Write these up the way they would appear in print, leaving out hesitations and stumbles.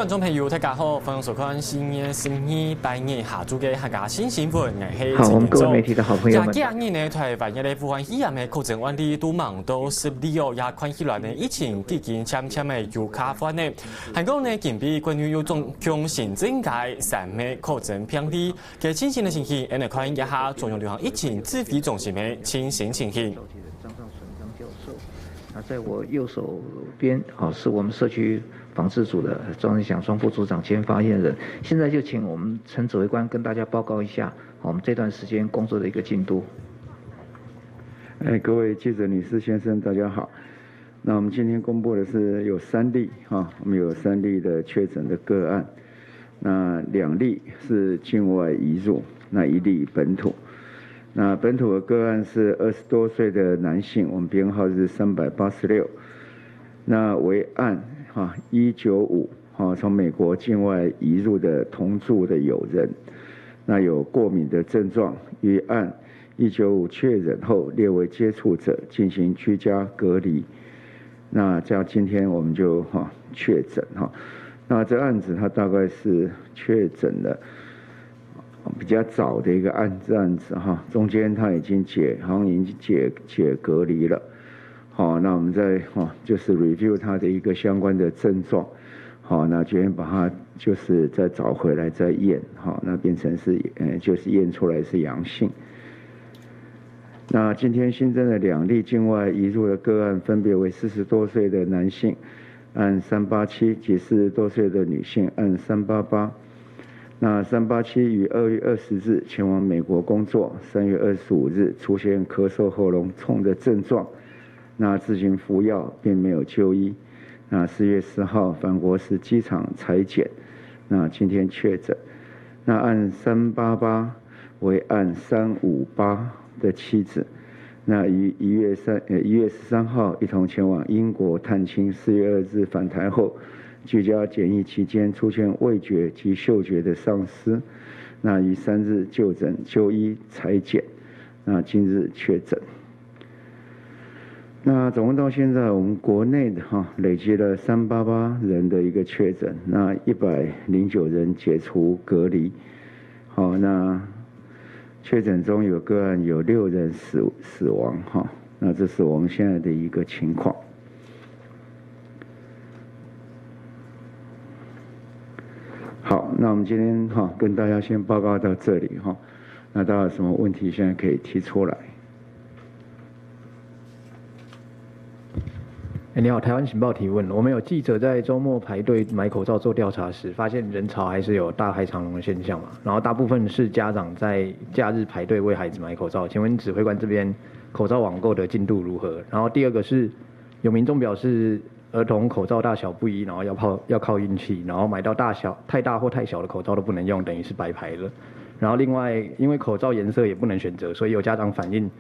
观众朋友，大家好，欢迎收看新年8月下晝嘅客家新新聞，好，我们各位媒體的好朋友們。今日呢，台灣嘅武漢肺炎嘅確診案例都望到12號，也看起來呢，疫情已經漸漸嘅有下緩呢。韓國呢，近比關於有種強新增加3名確診病例嘅情形嘅情形，嚟看一下中央流行疫情指揮中心嘅情形情形。那在我右手边，是我们社区防治组的庄仁祥庄副组长兼发言人。现在就请我们陈指挥官跟大家报告一下我们这段时间工作的一个进度。各位记者女士先生，大家好。那我们今天公布的是有3例我们有3例的确诊的个案，那2例是境外移入，那1例本土。那本土的个案是20多岁的男性，我们编号是386。那为案195从美国境外移入的同住的友人，那有过敏的症状，于案195确诊后列为接触者，进行居家隔离。那这样今天我们就确诊那这案子它大概是确诊了比较早的一个案子中间他已经好像已经解隔离了。那我们再就是 review 他的一个相关的症状，那决定把他就是再找回来再验，那变成是就是验出来是阳性。那今天新增的2例境外移入的个案，分别为40多岁的男性按387及40多岁的女性按388。那387于2月20日前往美国工作，3月25日出现咳嗽、喉咙痛的症状，那自行服药并没有就医。那4月10号返国时机场采检，那今天确诊。那按388为按358的妻子，那于1月13号一同前往英国探亲，4月2日返台后居家检疫期间出现味觉及嗅觉的丧失，那于3日就诊就医采检，那今日确诊。那总共到现在我们国内的累积了388人的一个确诊，那109人解除隔离。那确诊中有个案有6人死亡那这是我们现在的一个情况。好，那我们今天跟大家先报告到这里那大家有什么问题现在可以提出来。你好，台湾情报提问。我们有记者在周末排队买口罩做调查时，发现人潮还是有大排长龙的现象嘛？然后大部分是家长在假日排队为孩子买口罩。请问指挥官这边口罩网购的进度如何？然后第二个是有民众表示儿童口罩大小不一，然后要靠运气，然后买到太大或太小的口罩都不能用，等于是白排了。然后另外因为口罩颜色也不能选择，所以有家长反映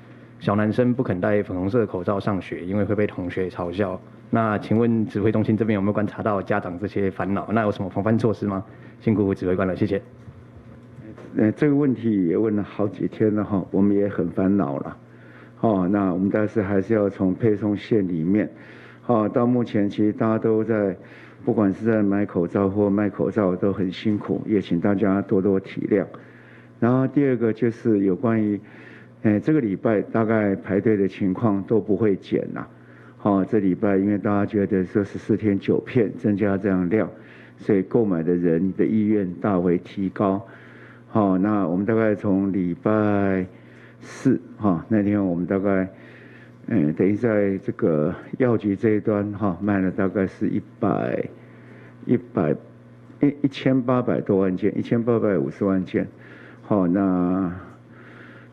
小男生不肯戴粉红色的口罩上学，因为会被同学嘲笑。那请问指挥中心这边有没有观察到家长这些烦恼？那有什么防范措施吗？辛苦指挥官了，谢谢。这个问题也问了好几天了我们也很烦恼了那我们但是还是要从配送线里面到目前其实大家都在，不管是在买口罩或卖口罩都很辛苦，也请大家多多体谅。然后第二个就是有关于这个礼拜大概排队的情况都不会减这礼拜因为大家觉得说14天9片增加这样量，所以购买的人的意愿大为提高那我们大概从礼拜4那天我们大概等于在这个药局这一端卖了大概是1800多万件，1850万件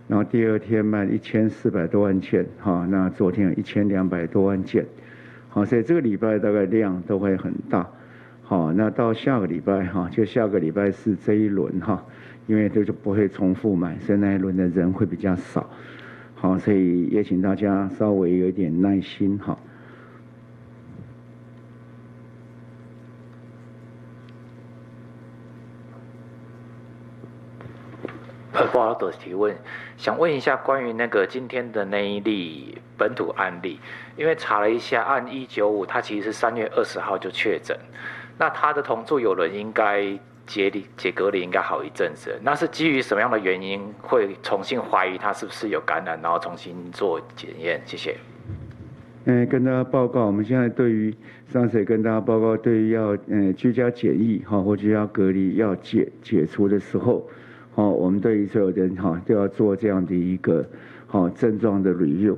然后第2天卖1400多万件那昨天有1200多万件所以这个礼拜大概量都会很大那到下个礼拜就下个礼拜4这一轮因为这就不会重复买，所以那一轮的人会比较少所以也请大家稍微有一点耐心不好意思提问，想问一下关于那个今天的那一例本土案例，因为查了一下，按195它其实是3月20号就确诊，那他的同住有人应该解隔离应该好一阵子，那是基于什么样的原因会重新怀疑他是不是有感染，然后重新做检验？谢谢。跟大家报告，我们现在对于上次也跟大家报告，对于要居家检疫或居家隔离要解除的时候，我们对于所有人都要做这样的一个症状的 review，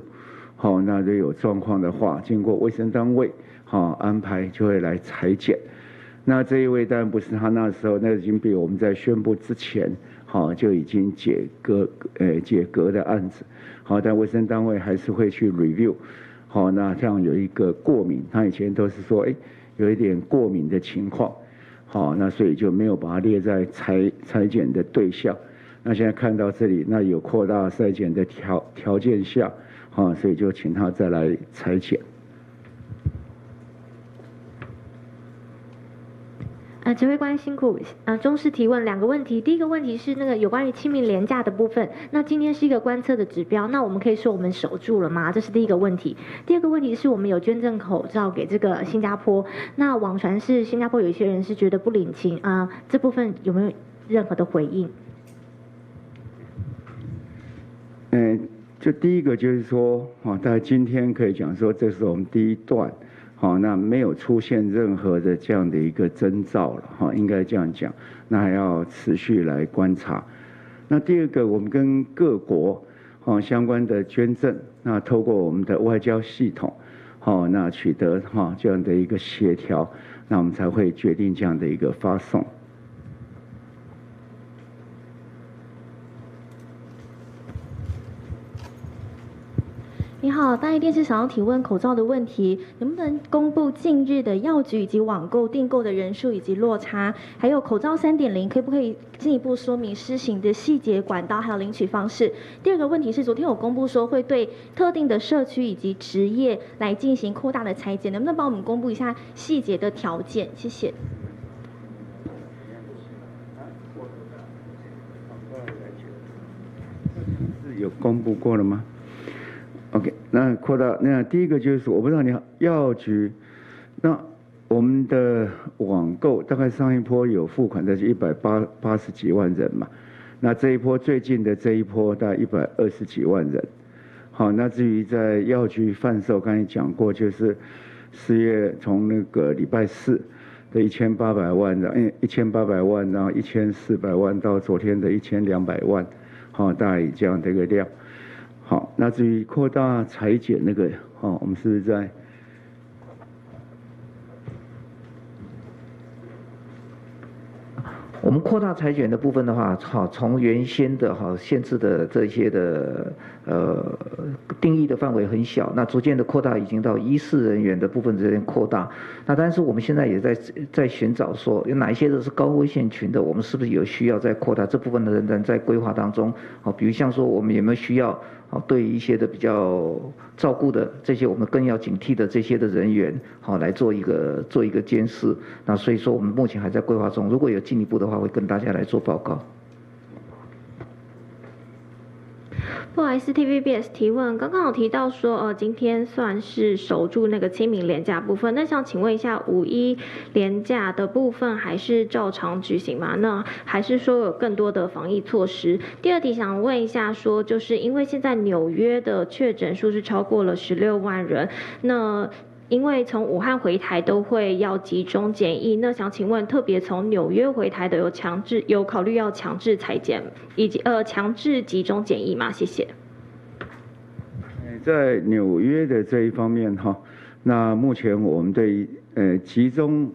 那如果有状况的话，经过卫生单位安排就会来采检。那这一位当然不是他那时候，那已经比我们在宣布之前就已经解隔的案子，但卫生单位还是会去 review。那这样有一个过敏，他以前都是说，有一点过敏的情况，那所以就没有把它列在采检的对象。那现在看到这里，那有扩大筛检的条件下，所以就请他再来采检。指挥官辛苦，中视提问2个问题。第一个问题是那个有关于清明连假的部分，那今天是一个观测的指标，那我们可以说我们守住了吗？这是第一个问题。第二个问题是我们有捐赠口罩给这个新加坡，那网传是新加坡有一些人是觉得不领情这部分有没有任何的回应？就第一个就是说，大家今天可以讲说，这是我们第一段。那没有出现任何的这样的一个征兆了，应该这样讲，那还要持续来观察。那第二个，我们跟各国相关的捐赠，那透过我们的外交系统，那取得这样的一个协调，那我们才会决定这样的一个发送。你好，大爱电视想要提问口罩的问题，能不能公布近日的药局以及网购订购的人数以及落差？还有口罩3.0，可不可以进一步说明施行的细节、管道还有领取方式？第二个问题是，昨天有公布说会对特定的社区以及职业来进行扩大的采检，能不能帮我们公布一下细节的条件？谢谢。是有公布过了吗？OK， 那扩大，那第一个就是我不知道你药局，那我们的网购大概上一波有付款的是180几万人嘛，那这一波最近的这一波大概120几万人。好，那至于在药局贩售，刚才讲过，就是4月从那个礼拜4的1800万，然后1800万，然后1400万到昨天的1200万，大概这样的一个量。好，那至于扩大采检那个，我们是不是在？我们扩大采检的部分的话，从原先的限制的这些的定义的范围很小，那逐渐的扩大，已经到医事人员的部分这边扩大。那但是我们现在也在寻找说，有哪一些都是高危险群的，我们是不是有需要再扩大这部分的人在规划当中？比如像说我们有没有需要对于一些的比较照顾的这些，我们更要警惕的这些的人员，来做一个监视。那所以说我们目前还在规划中，如果有进一步的话，会跟大家来做报告。不好意思 ，TVBS 提问，刚刚有提到说，今天算是守住那个清明连假部分，那想请问一下，5·1连假的部分还是照常举行吗？那还是说有更多的防疫措施？第二题想问一下，说就是因为现在纽约的确诊数是超过了16万人，那因为从武汉回台都会要集中检疫，那想请问，特别从纽约回台的有考虑要强制采检以及强制集中检疫吗？谢谢。在纽约的这一方面那目前我们对集中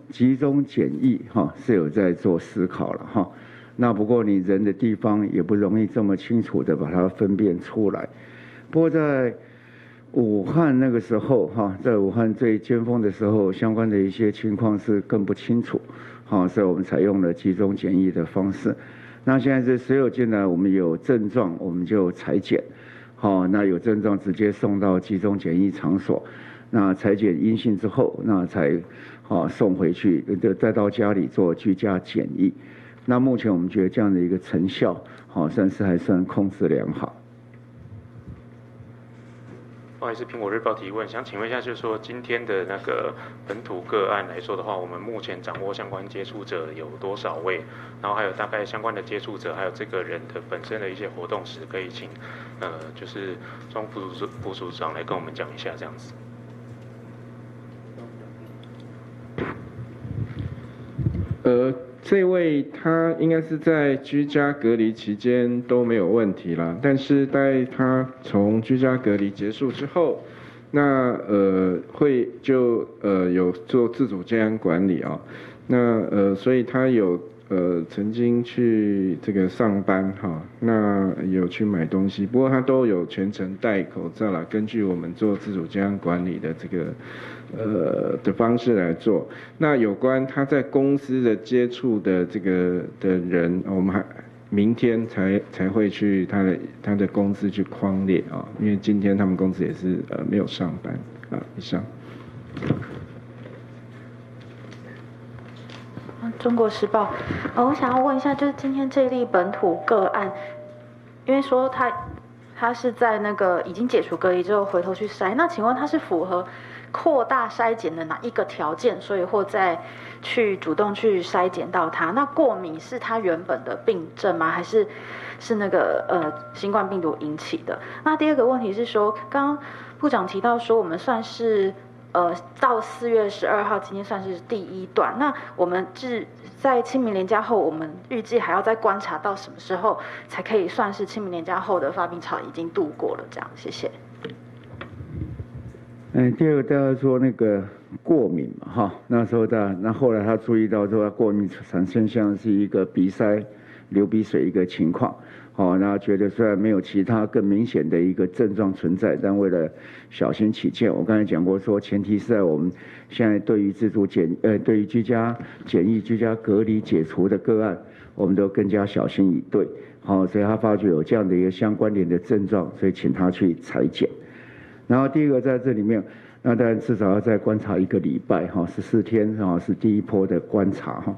检疫是有在做思考了那不过你人的地方也不容易这么清楚的把它分辨出来。不过在武汉那个时候在武汉最尖峰的时候，相关的一些情况是更不清楚所以我们采用了集中检疫的方式。那现在是所有进来我们有症状我们就采检，那有症状直接送到集中检疫场所，那采检阴性之后，那才送回去，再到家里做居家检疫。那目前我们觉得这样的一个成效，算是还算控制良好。不好意思，苹果日报提问，想请问一下，就是说今天的那个本土个案来说的话，我们目前掌握相关接触者有多少位？然后还有大概相关的接触者，还有这个人的本身的一些活动史，可以请就是庄副组长来跟我们讲一下这样子。这位他应该是在居家隔离期间都没有问题啦，但是在他从居家隔离结束之后，那会就有做自主健康管理啊，那所以他有曾经去这个上班哈，那有去买东西，不过他都有全程戴口罩啦，根据我们做自主健康管理的这个的方式来做。那有关他在公司的接触的这个的人，我们还明天才会去他的公司去匡列啊，因为今天他们公司也是没有上班啊。以上。中国时报，我想要问一下，就是今天这例本土个案，因为说他是在那个已经解除隔离之后回头去筛，那请问他是符合扩大筛检的哪一个条件，所以或再去主动去筛检到他？那过敏是他原本的病症吗？还是那个新冠病毒引起的？那第二个问题是说，刚刚部长提到说我们算是到4月12号今天算是第一段，那我们是在清明连假后，我们预计还要再观察到什么时候才可以算是清明连假后的发病潮已经度过了？这样，谢谢。第二个大家说那个过敏嘛，哈，那时候那后来他注意到说他过敏产生像是一个鼻塞、流鼻水一个情况，好，然后觉得虽然没有其他更明显的一个症状存在，但为了小心起见，我刚才讲过说，前提是在我们现在对于对于居家检疫、居家隔离解除的个案，我们都更加小心以对，好，所以他发觉有这样的一个相关联的症状，所以请他去采检。然后第一个在这里面，那当然至少要再观察1个礼拜哈，14天哈是第一波的观察哈。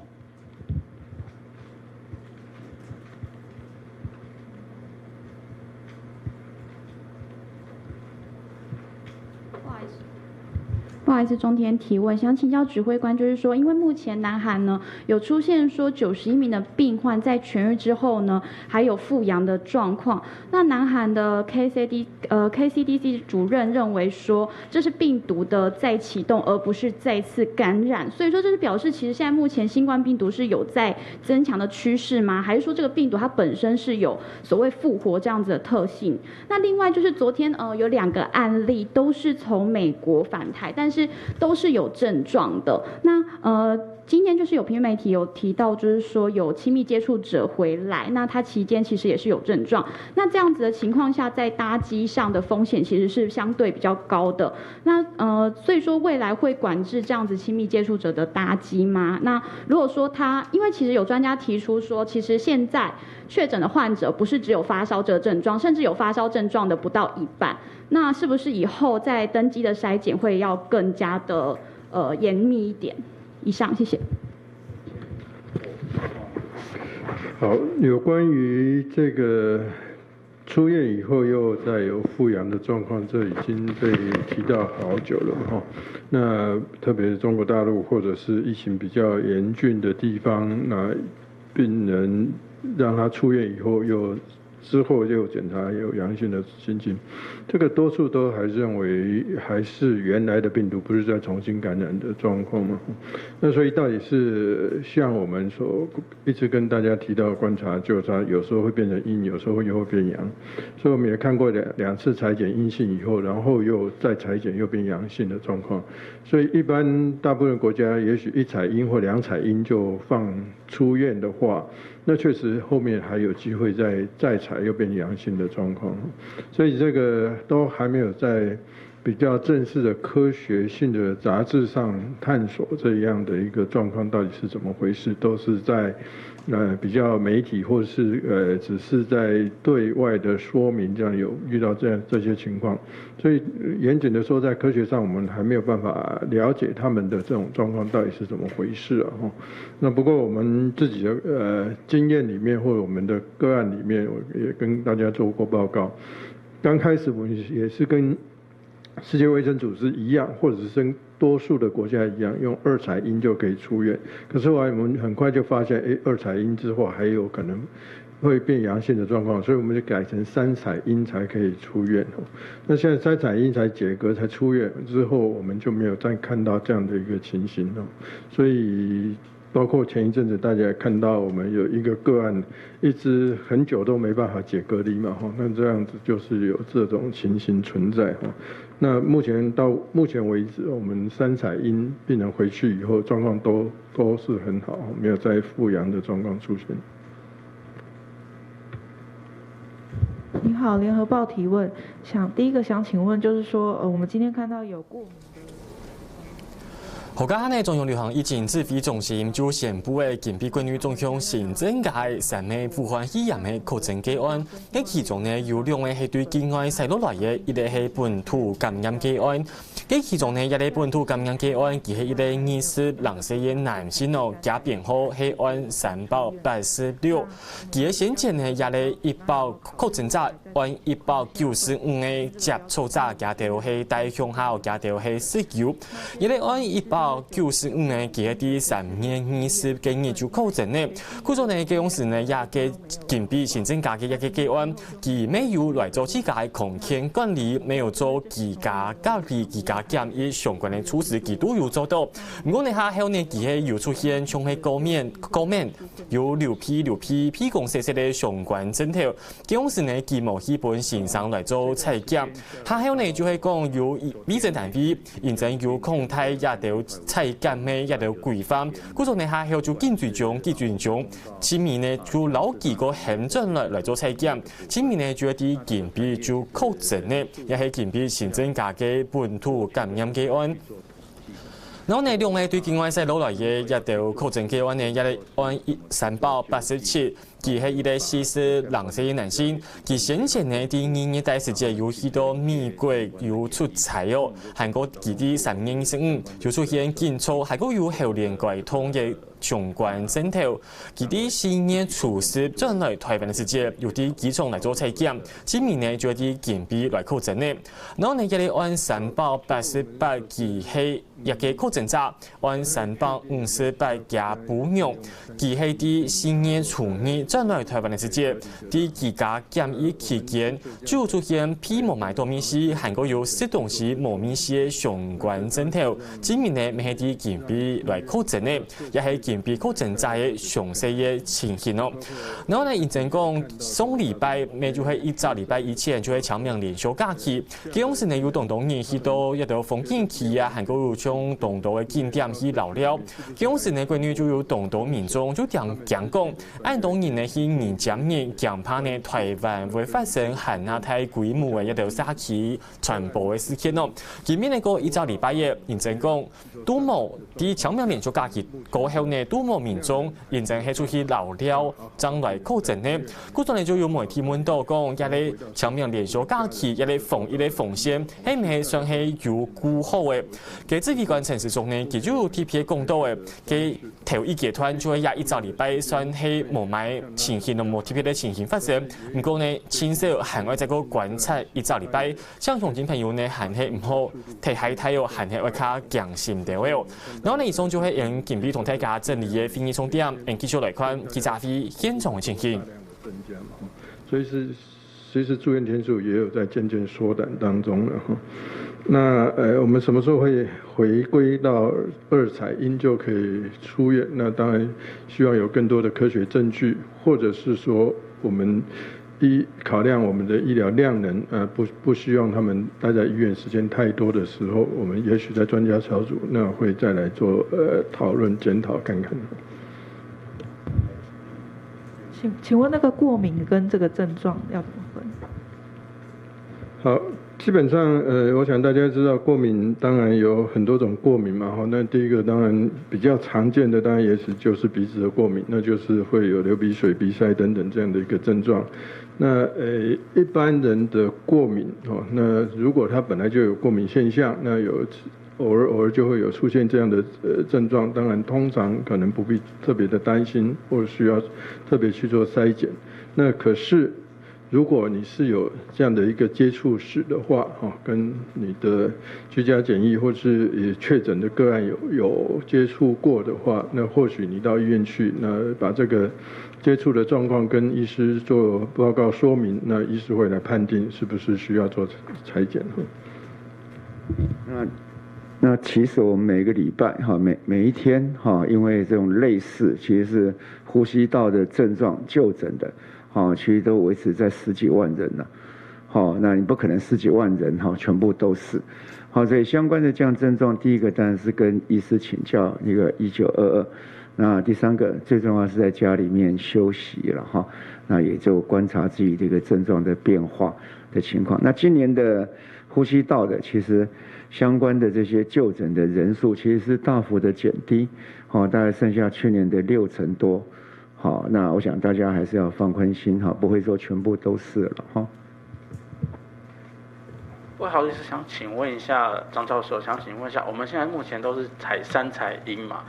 不好意思，中天提问，想请教指挥官，就是说，因为目前南韩呢有出现说91名的病患在痊愈之后呢，还有复阳的状况。那南韩的 KCDC 主任认为说，这是病毒的再启动，而不是再次感染。所以说，这是表示其实现在目前新冠病毒是有在增强的趋势吗？还是说这个病毒它本身是有所谓复活这样子的特性？那另外就是昨天有2个案例都是从美国返台，但是都是有症状的。那今天就是有平面媒体有提到，就是说有亲密接触者回来，那他期间其实也是有症状。那这样子的情况下，在搭机上的风险其实是相对比较高的。那所以说未来会管制这样子亲密接触者的搭机吗？那如果说因为其实有专家提出说，其实现在确诊的患者不是只有发烧这个症状，甚至有发烧症状的不到1半。那是不是以后在登机的筛检会要更加的严密一点？以上，谢谢。好，有关于这个出院以后又再有复阳的状况，这已经被提到好久了哈。那特别是中国大陆或者是疫情比较严峻的地方，那病人让他出院以后之后又检查有阳性的情形，这个多数都还认为还是原来的病毒，不是再重新感染的状况嘛。那所以到底是像我们所一直跟大家提到观察，就是它有时候会变成阴，有时候又会变阳。所以我们也看过两次采检阴性以后，然后又再采检又变阳性的状况。所以一般大部分国家也许1采阴或2采阴就放出院的话，那确实后面还有机会再采又变阳性的状况，所以这个都还没有在比较正式的科学性的杂志上探索这样的一个状况到底是怎么回事，都是在比较媒体或是只是在对外的说明，这样有遇到这些情况，所以严谨的说，在科学上我们还没有办法了解他们的这种状况到底是怎么回事啊。那不过我们自己的经验里面或者我们的个案里面，我也跟大家做过报告。刚开始我们也是跟世界卫生组织一样，或者是跟多数的国家一样，用2采阴就可以出院。可是我们很快就发现，2采阴之后还有可能会变阳性的状况，所以我们就改成3采阴才可以出院。那现在3采阴才解隔才出院之后，我们就没有再看到这样的一个情形了。所以包括前一阵子大家也看到，我们有一个个案，一直很久都没办法解隔离嘛，那这样子就是有这种情形存在。那到目前为止，我们3采阴病人回去以后状况都是很好，没有再复阳的状况出现。你好，联合报提问，第一个想请问就是说，我们今天看到有过敏。国家呢中央流行疫情指挥中心就宣布的近期关于中央新增加3名武汉肺炎的确诊个案，喺其中呢有2个是对境外驶落来的，一个是本土感染个案。喺其中呢，一个本土感染个案，佢係一个20歲嘅男性哦，加編號係按386，佢喺先前呢也係100確診者，按195嘅接觸者加條係大向下，加條係19，一個按195嘅佢係第3年20嘅研究確診呢，佢做呢嘅公司呢也嘅近比新增加嘅一個個案，佢沒有來做自家空間管理，沒有做自家隔離、自家檢疫相關嘅措施，佢都有做到。不過呢下後呢，佢係有出現像係高面有流批公細細嘅相關症頭，公司呢佢冇基本線上來做採檢，下後呢就係講有衛生單位認真有控態也都採檢嘅也都規範，嗰種呢下後就緊追蹤，前面呢就攞幾個行政來做採檢，前面呢就一啲近比就確診呢，也係近比新增加嘅本土感染個案。然後呢，另外對境外駛落來嘅也都確診個案呢，也係按387。佢係一個42歲男性，佢先前呢第2年第時節有去到美國有出差哦，韓國佢啲3年15就出現緊湊，韓國有後連貫通嘅相關症頭，佢啲4年初時轉來台灣嘅時節有啲機場來做採檢，今年呢就有啲健比來確診呢，然後呢佢哋按388佢係一個確診者，按358加補陽，佢係啲4年初二。轉來台灣嘅時節，啲自家檢疫期間就出現皮膜埋多面絲，韓國有食東西冇面絲嘅相關症頭，今年呢咪係啲健比來確診呢，也係健比確診者嘅詳細嘅情形咯。然後呢，認真講上禮拜咪就係一週禮拜以前就係長命連休假期，嗰陣時呢有東東人去到一條風景區啊，韓國有將東東嘅景點去留了，嗰陣時呢關於就有東東民眾就講按當然呢。去年今年強怕呢台灣會發生很大規模嘅一條社區傳播嘅事件咯。前面呢個一週禮拜日，認真講，都冇啲長命連續假期過後呢，都冇民眾認真係出去留了，將來確診呢。嗰陣呢就有媒體問到講，一個長命連續假期一個風險係唔係算係有顧好嘅？佢指揮官陳時中呢，佢就有特別講到嘅，佢頭一階段就係一週禮拜算係冇買。情形都冇特別的情形發生，不過呢，至少還會再個觀察一週禮拜，像鄉親朋友呢，還係唔好睇海睇哦，還係會較強心啲哦。然後呢，以上就係用近比同大家整理嘅分析重點，繼續來看記者會現場嘅情形。隨時住院天數也有在漸漸縮短當中了。那我們什麼時候會回歸到2採陰就可以出院？那當然希望有更多的科學證據，或者是說我們考量我們的醫療量能，不希望他們待在醫院時間太多的時候，我們也許在專家小組那會再來做討論檢討看看。請問那個過敏跟這個症狀要怎麼分？好，基本上我想大家知道過敏當然有很多種過敏嘛，那第一個當然比較常見的當然也許就是鼻子的過敏，那就是會有流鼻水、鼻塞等等這樣的一個症狀。那一般人的過敏那如果他本來就有過敏現象，那有偶爾就會有出現這樣的症狀，當然通常可能不必特別的擔心，或者需要特別去做篩檢。那可是如果你是有这样的一个接触史的话，跟你的居家检疫或是也确诊的个案有接触过的话，那或许你到医院去，那把这个接触的状况跟医师做报告说明，那医师会来判定是不是需要做采检。那其实我们每个礼拜每一天因为这种类似其实是呼吸道的症状就诊的其实都维持在10几万人了。那你不可能10几万人全部都是。所以相关的这样症状，第一个当然是跟医师请教一个1922。那第三个最重要是在家里面休息了那也就观察自己这个症状的变化的情况。那今年的呼吸道的其实相关的这些就诊的人数其实是大幅的减低大概剩下去年的60%多。那我想大家还是要放宽心不会说全部都是了不好意思，想请问一下张教授，想请问一下，我们现在目前都是采3采阴嘛？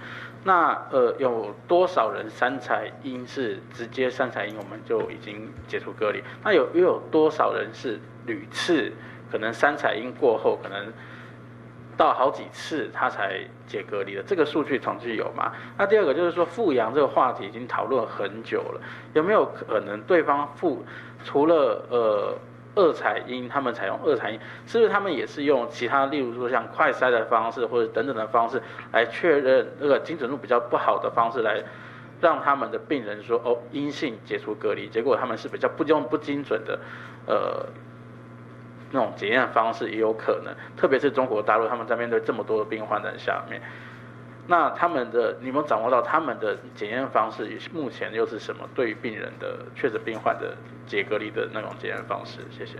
那有多少人3采阴是直接3采阴我们就已经解除隔离？那又有多少人是屡次可能3采阴过后，可能到好几次他才解隔离的？这个数据统计有吗？那第二个就是说复阳这个话题已经讨论很久了，有没有可能对方除了2采阴，他们采用2采阴，是不是他们也是用其他，例如说像快筛的方式或者等等的方式来确认那个精准度比较不好的方式，来让他们的病人说阴性解除隔离，结果他们是比较不精准的那种检验方式也有可能，特别是中国大陆他们在面对这么多的病患的下面，那你们掌握到他们的检验方式目前又是什么？对于病人的确诊病患的解隔离的那种检验方式，谢谢。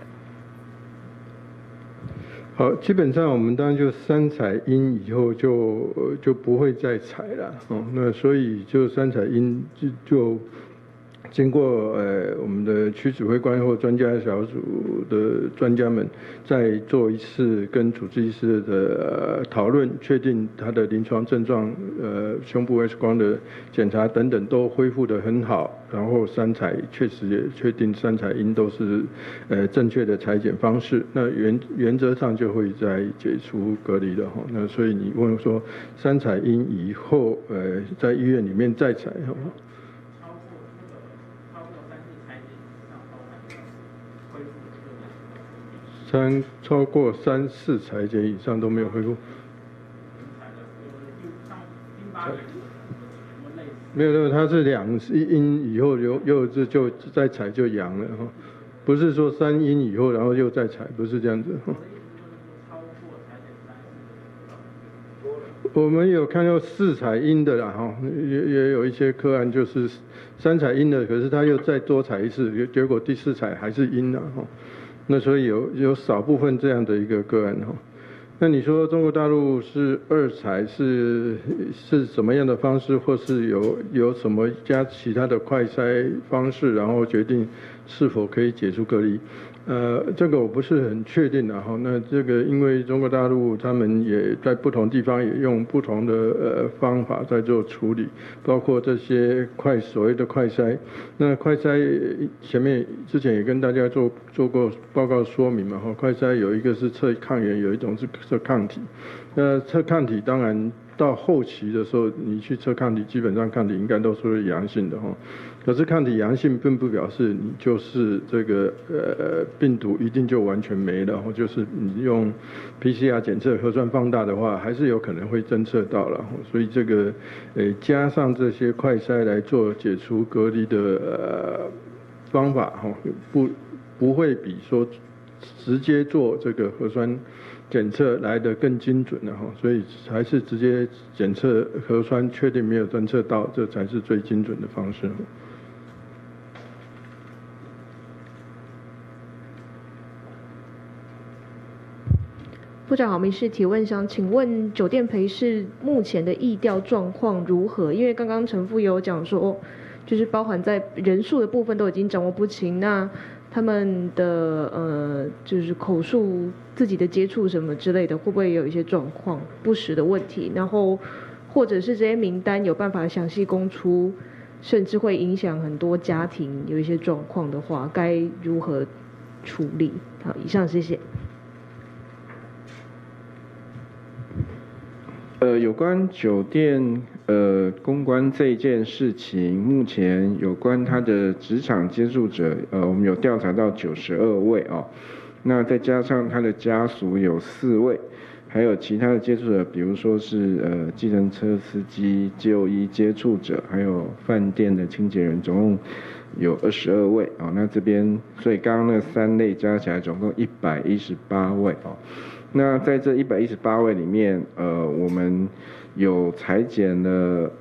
好，基本上我们当然就3采阴以后就不会再采了那所以就3采阴就经过我们的区指挥官或专家小组的专家们再做一次跟主治医师的讨论，确定他的临床症状，胸部 X 光的检查等等都恢复得很好，然后3采确实也确定3采阴都是正确的采检方式，那原则上就会再解除隔离了那所以你问说3采阴以后在医院里面再采好不好？超过3、4采检以上都没有恢复，没有，它是2阴以后又就再采就阳了不是说3阴以后然后又再采，不是这样子我们有看到4采阴的啦也有一些个案就是3采阴的，可是他又再多采一次，结果第4采还是阴了那所以有少部分这样的一个个案那你说中国大陆是2采是什么样的方式，或是有什么加其他的快筛方式，然后决定是否可以解除隔离？这个我不是很确定的那这个因为中国大陆他们也在不同地方也用不同的方法在做处理，包括这些所谓的快筛。那快筛之前也跟大家做过报告说明嘛快筛有一个是测抗原，有一种是测抗体。那测抗体当然到后期的时候，你去测抗体，基本上抗体应该都是阳性的可是抗体阳性并不表示你就是这个病毒一定就完全没了就是你用 PCR 检测核酸放大的话，还是有可能会侦测到了所以这个加上这些快筛来做解除隔离的方法不会比说直接做这个核酸检测来得更精准的所以还是直接检测核酸确定没有侦测到，这才是最精准的方式部长好，民事提问，想请问酒店陪侍目前的疫调状况如何？因为刚刚陈副有讲说，就是包含在人数的部分都已经掌握不清，那他们的就是口述自己的接触什么之类的，会不会有一些状况不实的问题？然后或者是这些名单有办法详细公出，甚至会影响很多家庭有一些状况的话，该如何处理？好，以上谢谢。有关酒店公关这件事情，目前有关他的职场接触者，我们有调查到92位哦，那再加上他的家属有4位，还有其他的接触者，比如说是计程车司机、就医接触者，还有饭店的清洁人，总共有22位哦。那这边所以刚刚那3类加起来总共118位哦。那在这118位里面，我们有采检了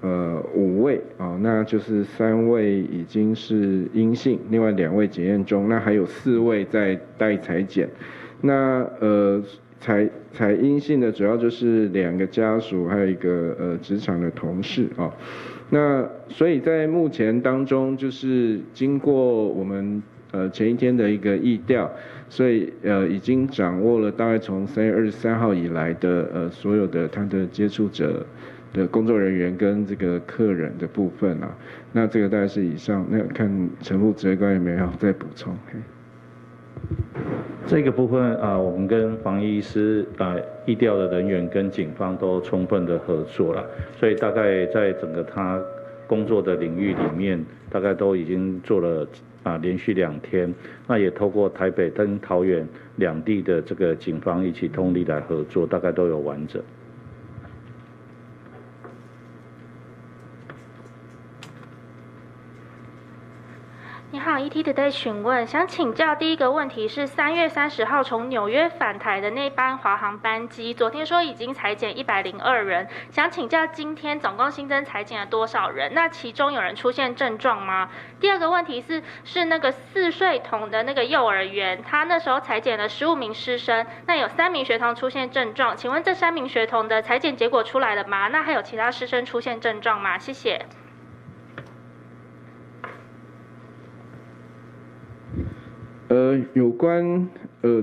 5位哦，那就是3位已经是阴性，另外2位检验中，那还有4位在待采检。那采阴性的主要就是2个家属，还有一个职场的同事哦。那所以在目前当中，就是经过我们前一天的一个疫调，所以已经掌握了大概从3月23号以来的所有的他的接触者的工作人员跟这个客人的部分啊。那这个大概是以上，那看陈副指挥官有没有要再补充。这个部分我们跟防疫师疫调的人员跟警方都充分的合作了，所以大概在整个他工作的领域里面，大概都已经做了连续2天，那也透过台北跟桃园2地的这个警方一起通力来合作，大概都有完整。你好 ，ETtoday 询问，想请教第一个问题是3月30号从纽约返台的那班华航班机，昨天说已经采检102人，想请教今天总共新增采检了多少人？那其中有人出现症状吗？第二个问题是那个4岁童的那个幼儿园，他那时候采检了15名师生，那有3名学童出现症状，请问这3名学童的采检结果出来了吗？那还有其他师生出现症状吗？谢谢。有关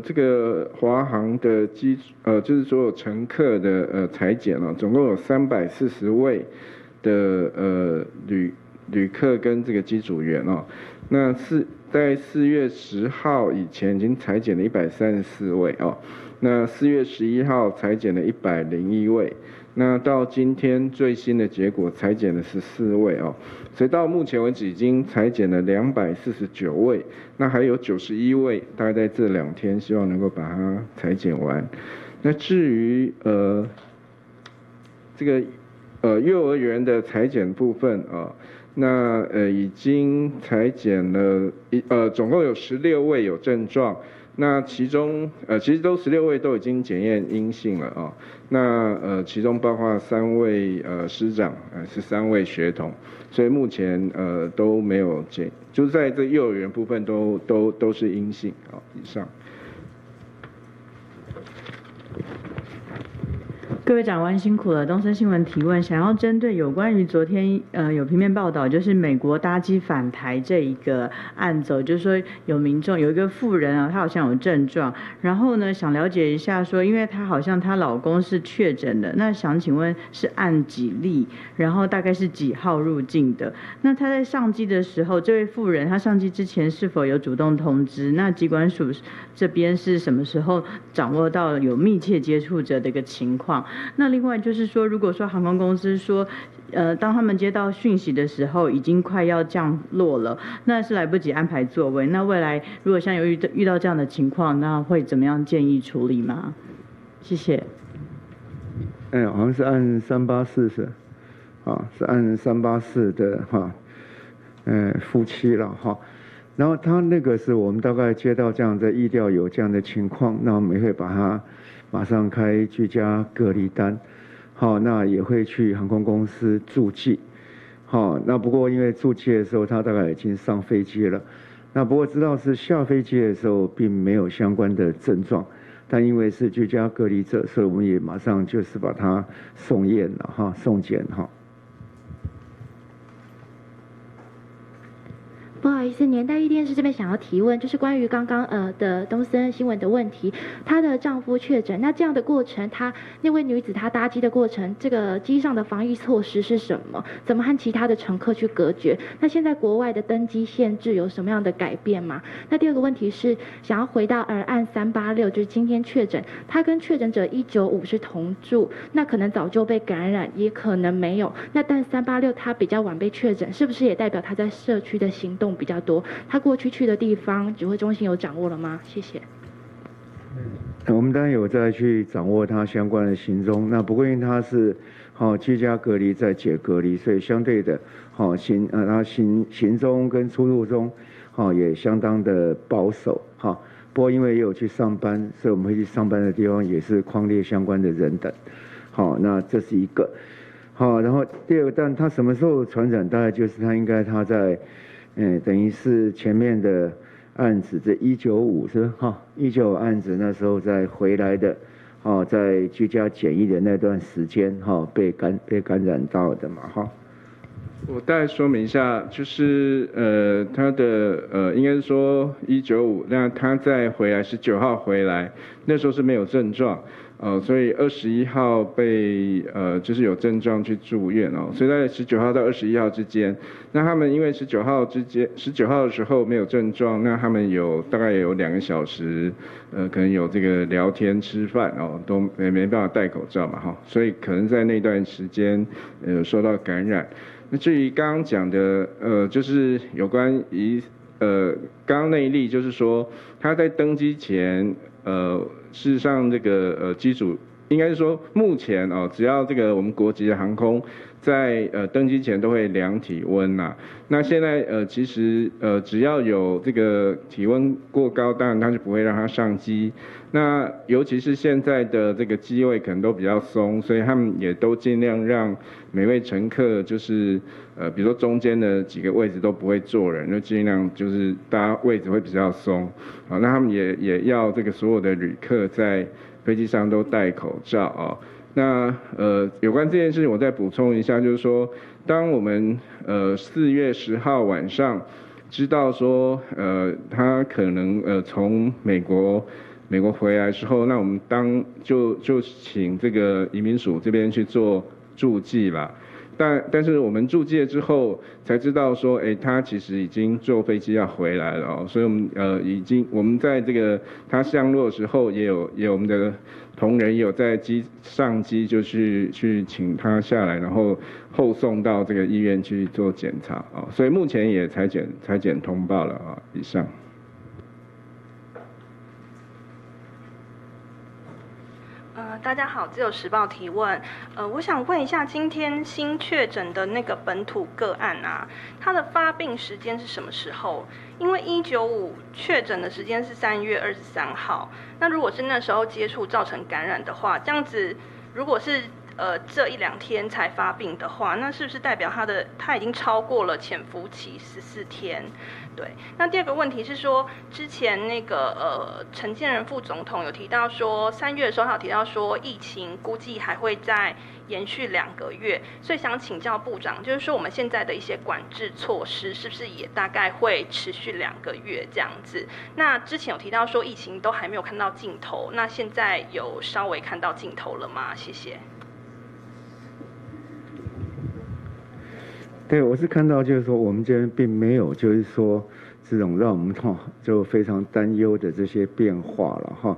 这个华航的就是所有乘客的采检哦，总共有340位的旅客跟这个机组员哦，那在4月10号以前已经采检了134位哦，那4月11号采检了101位。那到今天最新的结果，采检了14位哦，所以到目前为止已经采检了249位，那还有91位，大概在这2天，希望能够把它采检完。那至于这个幼儿园的采检部分啊，那已经采检了总共有16位有症状。那其中其实都16位都已经检验阴性了啊，那其中包括3位师长13位学童，所以目前都没有就是在这幼儿园部分都是阴性啊。以上。各位长官辛苦了。东森新闻提问，想要针对有关于昨天有平面报道，就是美国搭机返台这一个案子，就是说有民众有一个妇人啊，她好像有症状，然后呢想了解一下说，因为她好像她老公是确诊的，那想请问是按几例，然后大概是几号入境的？那她在上机的时候，这位妇人她上机之前是否有主动通知？那疾管署这边是什么时候掌握到有密切接触者的一个情况？那另外就是说，如果说航空公司说，当他们接到讯息的时候，已经快要降落了，那是来不及安排座位。那未来如果像有遇到这样的情况，那会怎么样建议处理吗？谢谢。好像是按384是，是按384的哈，夫妻了哈。然后他那个是我们大概接到这样的疫调有这样的情况，那我们也会把它马上开居家隔离单，好，那也会去航空公司注记，好，那不过因为注记的时候他大概已经上飞机了，那不过知道是下飞机的时候并没有相关的症状，但因为是居家隔离者，所以我们也马上就是把他送验了哈，送检哈。不好意意思，年代一电视这边想要提问，就是关于刚刚的东森新闻的问题，她的丈夫确诊，那这样的过程，那位女子她搭机的过程，这个机上的防疫措施是什么？怎么和其他的乘客去隔绝？那现在国外的登机限制有什么样的改变吗？那第二个问题是想要回到儿案386，就是今天确诊，他跟确诊者195是同住，那可能早就被感染，也可能没有。那但386他比较晚被确诊，是不是也代表他在社区的行动比较多？他过去去的地方，指挥中心有掌握了吗？谢谢。我们当然有在去掌握他相关的行踪，那不过因为他是居家隔离再解隔离，所以相对的他行踪跟出入中也相当的保守不过因为也有去上班，所以我们会去上班的地方也是匡列相关的人等那这是一个然后第二个，但他什么时候传染，大概就是他在等于是前面的案子，这195是吧？195案子那时候在回来的在居家检疫的那段时间被感染到的嘛我大概说明一下，就是他的应该是说195，那他在回来19号回来，那时候是没有症状。所以21号被就是有症状去住院所以在19号到21号之间，那他们因为19号的时候没有症状，那他们大概有2个小时，可能有这个聊天吃饭都没办法戴口罩嘛所以可能在那段时间受到感染。那至于刚刚讲的就是有关于刚刚那一例，就是说他在登机前事实上这个机组应该是说目前只要这个我们国籍的航空在登机前都会量体温那现在其实只要有这个体温过高，当然他就不会让他上机。那尤其是现在的这个机位可能都比较松，所以他们也都尽量让每位乘客就是比如说中间的几个位置都不会坐人，就尽量就是大家位置会比较松那他们也要这个所有的旅客在飞机上都戴口罩那有关这件事情我再补充一下，就是说当我们4月10号晚上知道说他可能从美国回来之后，那我们就请这个移民署这边去做注记啦。但是我们注记了之后才知道说，他其实已经坐飞机要回来了所以我们在这个他降落的时候也有我们的同仁也有在上机就去请他下来，然后后送到这个医院去做检查所以目前也裁剪通报了以上。大家好，自由时报提问。我想问一下，今天新确诊的那个本土个案它的发病时间是什么时候？因为195确诊的时间是3月23号，那如果是那时候接触造成感染的话，这样子如果是这1-2天才发病的话，那是不是代表他已经超过了潜伏期14天？对。那第二个问题是说，之前那个陈建仁副总统有提到说，3月的时候他有提到说，疫情估计还会再延续2个月，所以想请教部长，就是说我们现在的一些管制措施是不是也大概会持续2个月这样子？那之前有提到说疫情都还没有看到尽头，那现在有稍微看到尽头了吗？谢谢。对，我是看到就是说我们这边并没有就是说这种让我们就非常担忧的这些变化了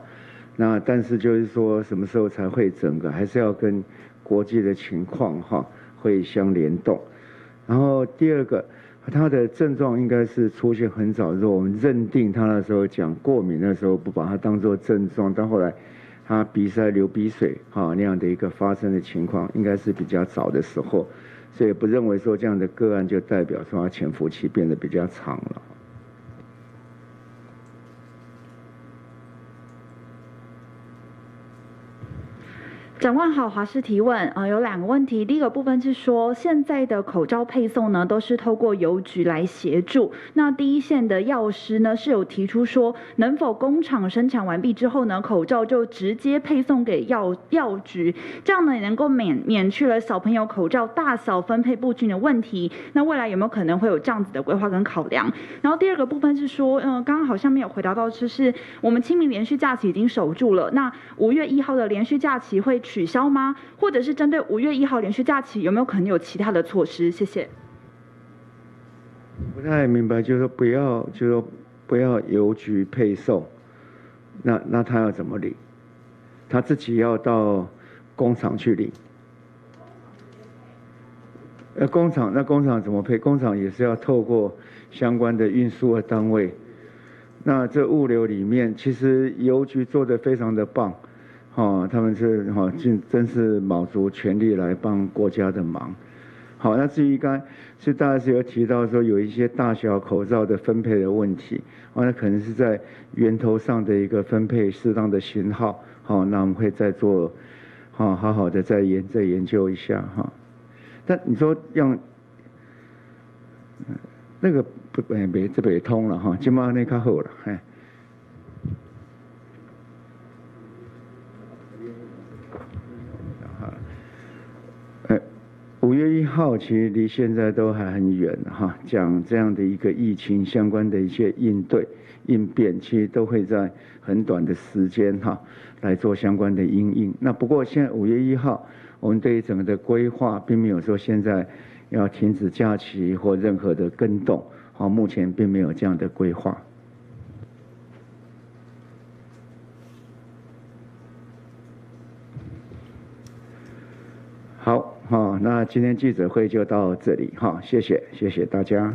那但是就是说什么时候才会整个还是要跟国际的情况会相联动。然后第二个，他的症状应该是出现很早之后，我们认定他那时候讲过敏的时候不把它当作症状，但后来他鼻塞流鼻水那样的一个发生的情况，应该是比较早的时候。所以不认为说这样的个案就代表说它潜伏期变得比较长了。长官好，华视提问，有2个问题。第一个部分是说，现在的口罩配送呢，都是透过邮局来协助。那第一线的药师呢，是有提出说，能否工厂生产完毕之后呢，口罩就直接配送给药局，这样呢也能够免去了小朋友口罩大小分配不均的问题。那未来有没有可能会有这样子的规划跟考量？然后第2个部分是说，刚刚好像没有回答到，就是我们清明连续假期已经守住了，那5月1号的连续假期会取消吗？或者是针对5月1号连续假期，有没有可能有其他的措施？谢谢。不太明白，就是说不要邮局配送，那他要怎么领？他自己要到工厂去领。工厂怎么配？工厂也是要透过相关的运输的单位。那这物流里面，其实邮局做得非常的棒。他们是真是卯足全力来帮国家的忙。好，那至于刚才是大家是有提到说有一些大小口罩的分配的问题，那可能是在源头上的一个分配适当的型号。好，那我们会再做，好好的再研究一下哈。但你说让那个这北通了哈，今嘛那较好了，哎。5月1号其实离现在都还很远哈，讲这样的一个疫情相关的一些应变，其实都会在很短的时间哈来做相关的因应。那不过现在5月1号，我们对于整个的规划并没有说现在要停止假期或任何的更动，目前并没有这样的规划。好，那今天记者会就到这里，谢谢大家。